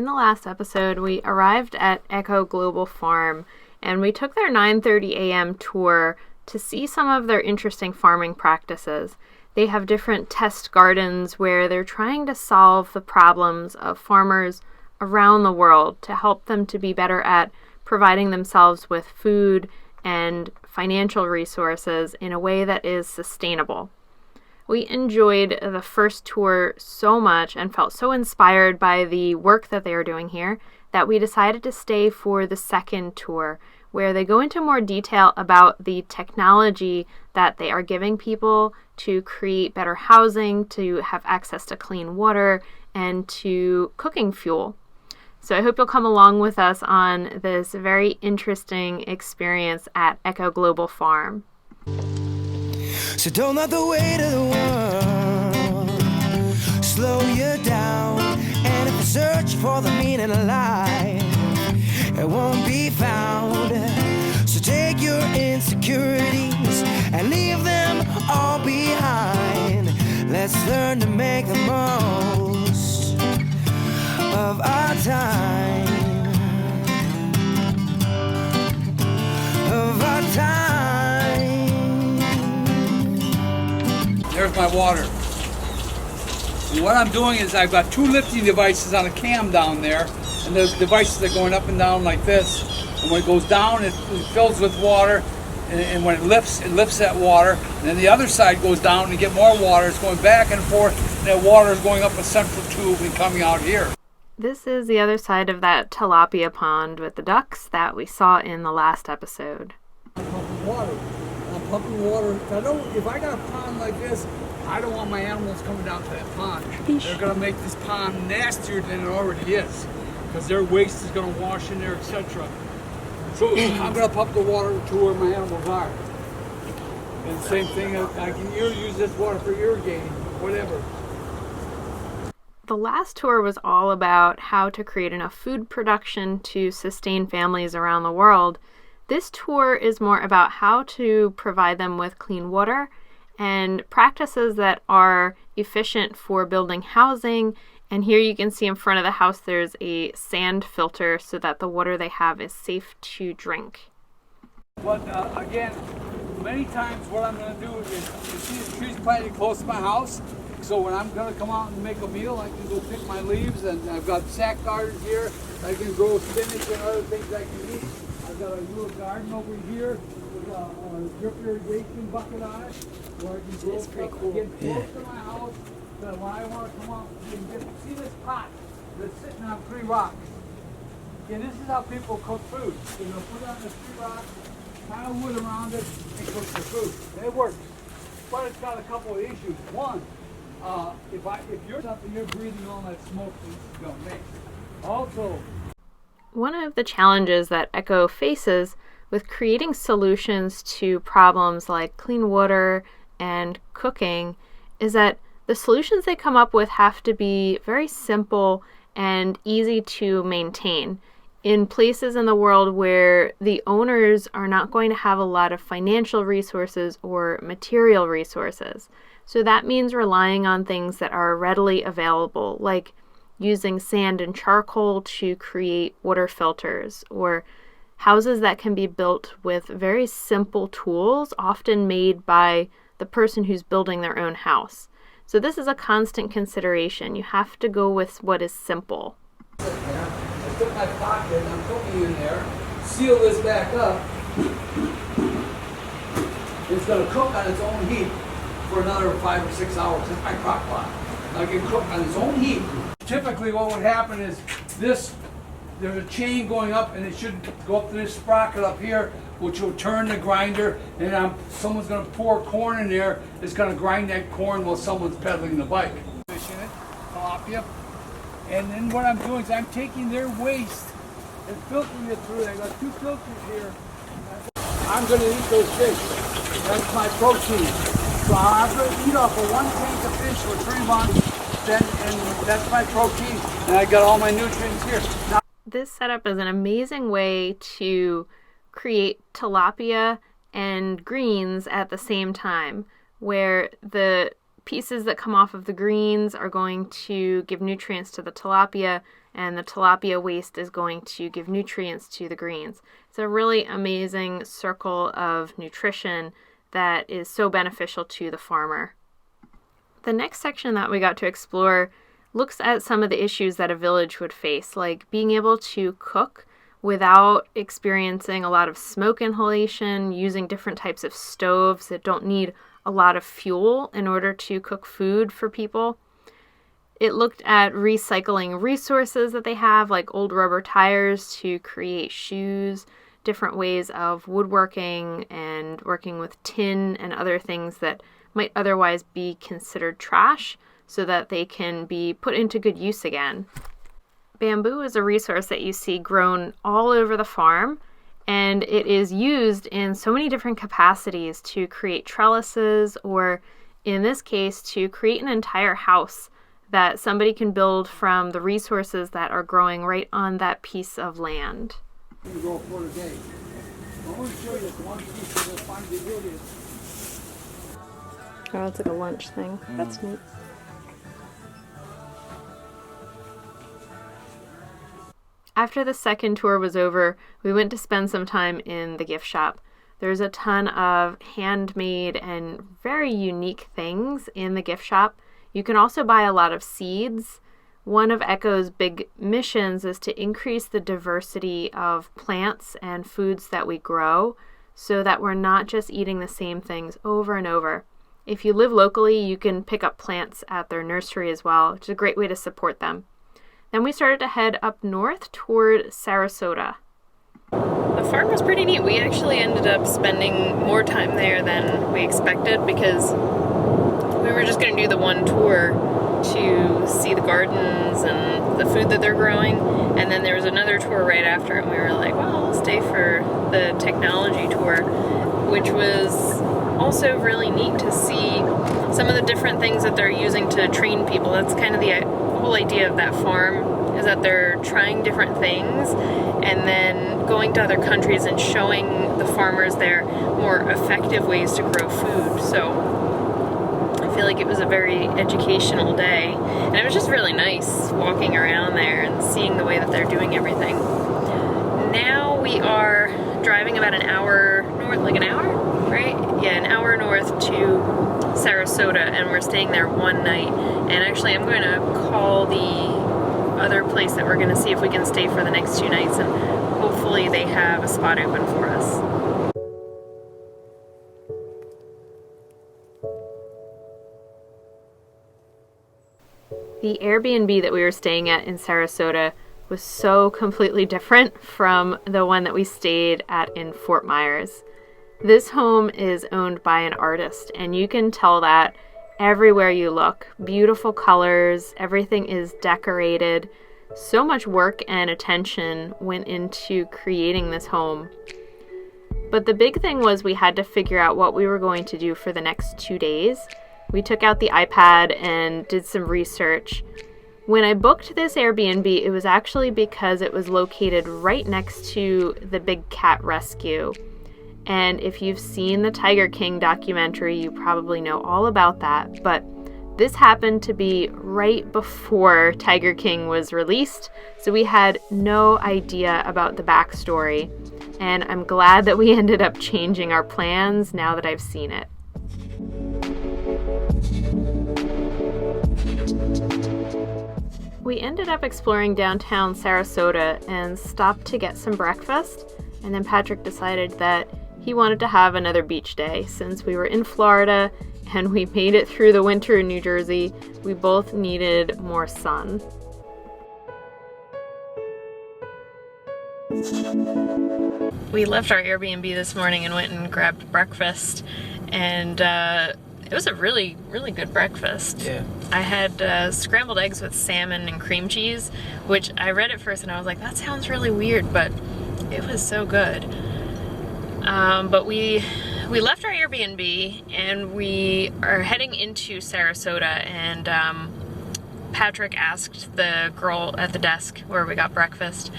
In the last episode, we arrived at Echo Global Farm and we took their 9:30 a.m. tour to see some of their interesting farming practices. They have different test gardens where they're trying to solve the problems of farmers around the world to help them to be better at providing themselves with food and financial resources in a way that is sustainable. We enjoyed the first tour so much and felt so inspired by the work that they are doing here that we decided to stay for the second tour, where they go into more detail about the technology that they are giving people to create better housing, to have access to clean water, and to cooking fuel. So I hope you'll come along with us on this very interesting experience at Echo Global Farm. So don't let the weight of the world slow you down. And if you search for the meaning of life, it won't be found. So take your insecurities and leave them all behind. Let's learn to make the most of our time. Of our time. There's my water. And what I'm doing is I've got two lifting devices on a cam down there, and those devices are going up and down like this. And when it goes down, it fills with water, and when it lifts that water. And then the other side goes down and you get more water. It's going back and forth, and that water is going up a central tube and coming out here. This is the other side of that tilapia pond with the ducks that we saw in the last episode. I'm pumping water. If I got a pond like this, I don't want my animals coming down to that pond. They're going to make this pond nastier than it already is, because their waste is going to wash in there, etc. So I'm going to pump the water to where my animals are. And same thing, I can use this water for irrigating, whatever. The last tour was all about how to create enough food production to sustain families around the world. This tour is more about how to provide them with clean water and practices that are efficient for building housing. And here you can see in front of the house there's a sand filter so that the water they have is safe to drink. But again, many times what I'm going to do is, you see the trees planted close to my house, so when I'm going to come out and make a meal, I can go pick my leaves, and I've got sack gardens here. I can grow spinach and other things I can eat. I've got a little garden over here with a drip irrigation bucket on it, where I can grow stuff again close to my house. That when I want to come out and see this pot that's sitting on 3 rocks. And this is how people cook food. They're going to put it on the 3 rocks, pile wood around it, and cook their food. And it works. But it's got a couple of issues. One, if you're something, you're breathing all that smoke that it's going to make. Also, one of the challenges that Echo faces with creating solutions to problems like clean water and cooking is that the solutions they come up with have to be very simple and easy to maintain in places in the world where the owners are not going to have a lot of financial resources or material resources. So that means relying on things that are readily available, like using sand and charcoal to create water filters, or houses that can be built with very simple tools, often made by the person who's building their own house. So this is a constant consideration. You have to go with what is simple. I took my pocket and I'm cooking in there, seal this back up. It's going to cook on its own heat for another 5 or 6 hours. It's my crock pot. I can cook on its own heat. Typically what would happen is there's a chain going up, and it should go up to this sprocket up here, which will turn the grinder, and someone's going to pour corn in there. It's going to grind that corn while someone's pedaling the bike. Fish in it, tilapia. And then what I'm doing is I'm taking their waste and filtering it through. I've got 2 filters here. I'm going to eat those fish. That's my protein. So I'm going to eat off of 1 tank of fish for 3 months, and that's my protein. And I got all my nutrients here. Now, this setup is an amazing way to create tilapia and greens at the same time, where the pieces that come off of the greens are going to give nutrients to the tilapia, and the tilapia waste is going to give nutrients to the greens. It's a really amazing circle of nutrition that is so beneficial to the farmer. The next section that we got to explore looks at some of the issues that a village would face, like being able to cook without experiencing a lot of smoke inhalation, using different types of stoves that don't need a lot of fuel in order to cook food for people. It looked at recycling resources that they have, like old rubber tires to create shoes, different ways of woodworking and working with tin and other things that might otherwise be considered trash so that they can be put into good use again. Bamboo is a resource that you see grown all over the farm, and it is used in so many different capacities to create trellises, or in this case, to create an entire house that somebody can build from the resources that are growing right on that piece of land. I'm going to go for today. I want to show you one piece of the farm they did. Oh, it's like a lunch thing. That's neat. After the second tour was over, we went to spend some time in the gift shop. There's a ton of handmade and very unique things in the gift shop. You can also buy a lot of seeds. One of Echo's big missions is to increase the diversity of plants and foods that we grow so that we're not just eating the same things over and over. If you live locally, you can pick up plants at their nursery as well, which is a great way to support them. Then we started to head up north toward Sarasota. The farm was pretty neat. We actually ended up spending more time there than we expected because we were just going to do the one tour to see the gardens and the food that they're growing. And then there was another tour right after, and we were like, well, we'll stay for the technology tour, which was also really neat to see some of the different things that they're using to train people. That's kind of the whole idea of that farm, is that they're trying different things and then going to other countries and showing the farmers there more effective ways to grow food. So I feel like it was a very educational day, and it was just really nice walking around there and seeing the way that they're doing everything. Now we are driving about an hour north, like an hour, right? Yeah, an hour north to Sarasota, and we're staying there one night. And actually I'm going to call the other place that we're going to see if we can stay for the next 2 nights, and hopefully they have a spot open for us. The Airbnb that we were staying at in Sarasota was so completely different from the one that we stayed at in Fort Myers. This home is owned by an artist, and you can tell that everywhere you look. Beautiful colors, everything is decorated. So much work and attention went into creating this home. But the big thing was we had to figure out what we were going to do for the next 2 days. We took out the iPad and did some research. When I booked this Airbnb, it was actually because it was located right next to the big cat rescue. And if you've seen the Tiger King documentary, you probably know all about that. But this happened to be right before Tiger King was released, so we had no idea about the backstory. And I'm glad that we ended up changing our plans now that I've seen it. We ended up exploring downtown Sarasota and stopped to get some breakfast. And then Patrick decided that he wanted to have another beach day. Since we were in Florida and we made it through the winter in New Jersey, we both needed more sun. We left our Airbnb this morning and went and grabbed breakfast, and it was a really, really good breakfast. Yeah. I had scrambled eggs with salmon and cream cheese, which I read at first and I was like, that sounds really weird, but it was so good. But we left our Airbnb and we are heading into Sarasota, and Patrick asked the girl at the desk where we got breakfast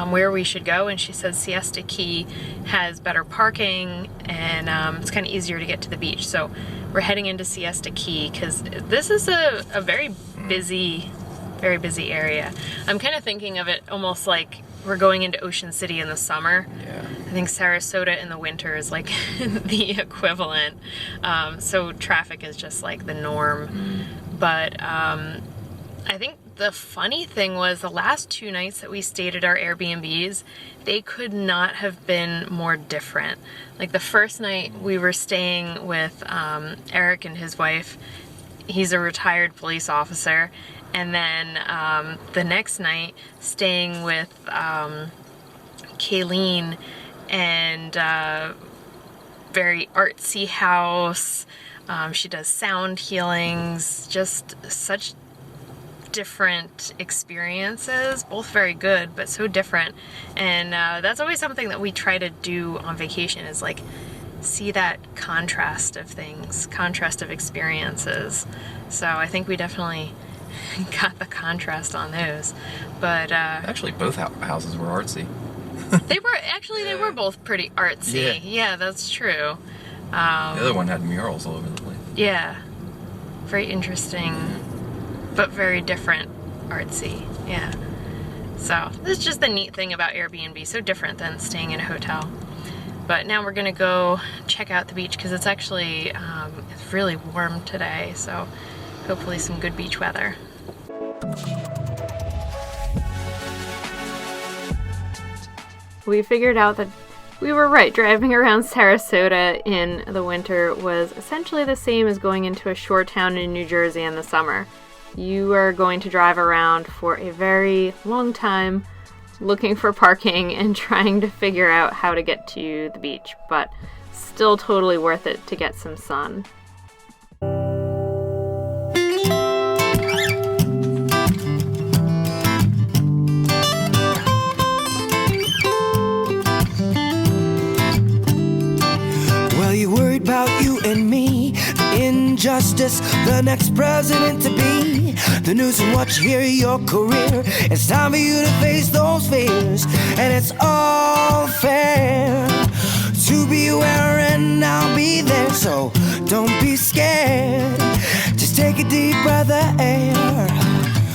where we should go, and she said Siesta Key has better parking and it's kind of easier to get to the beach. So we're heading into Siesta Key because this is a very busy very busy area. I'm kind of thinking of it almost like we're going into Ocean City in the summer. Yeah. I think Sarasota in the winter is like the equivalent. So traffic is just like the norm. But I think the funny thing was the last 2 nights that we stayed at our Airbnbs, they could not have been more different. Like the first night we were staying with Eric and his wife. He's a retired police officer. And then the next night, staying with Kayleen, and very artsy house. She does sound healings, just such different experiences, both very good, but so different. And that's always something that we try to do on vacation, is like see that contrast of things, contrast of experiences. So I think we definitely got the contrast on those. But actually both houses were artsy. they were both pretty artsy. Yeah, that's true. The other one had murals all over the place. Yeah, very interesting, but very different artsy. Yeah. So this is just the neat thing about Airbnb, so different than staying in a hotel. But now we're gonna go check out the beach because it's actually it's really warm today, so hopefully some good beach weather. We figured out that we were right. Driving around Sarasota in the winter was essentially the same as going into a shore town in New Jersey in the summer. You are going to drive around for a very long time looking for parking and trying to figure out how to get to the beach, but still totally worth it to get some sun. Well, you worried about you and me, the injustice, the next president to be, the news and what you hear, your career. It's time for you to face those fears, and it's all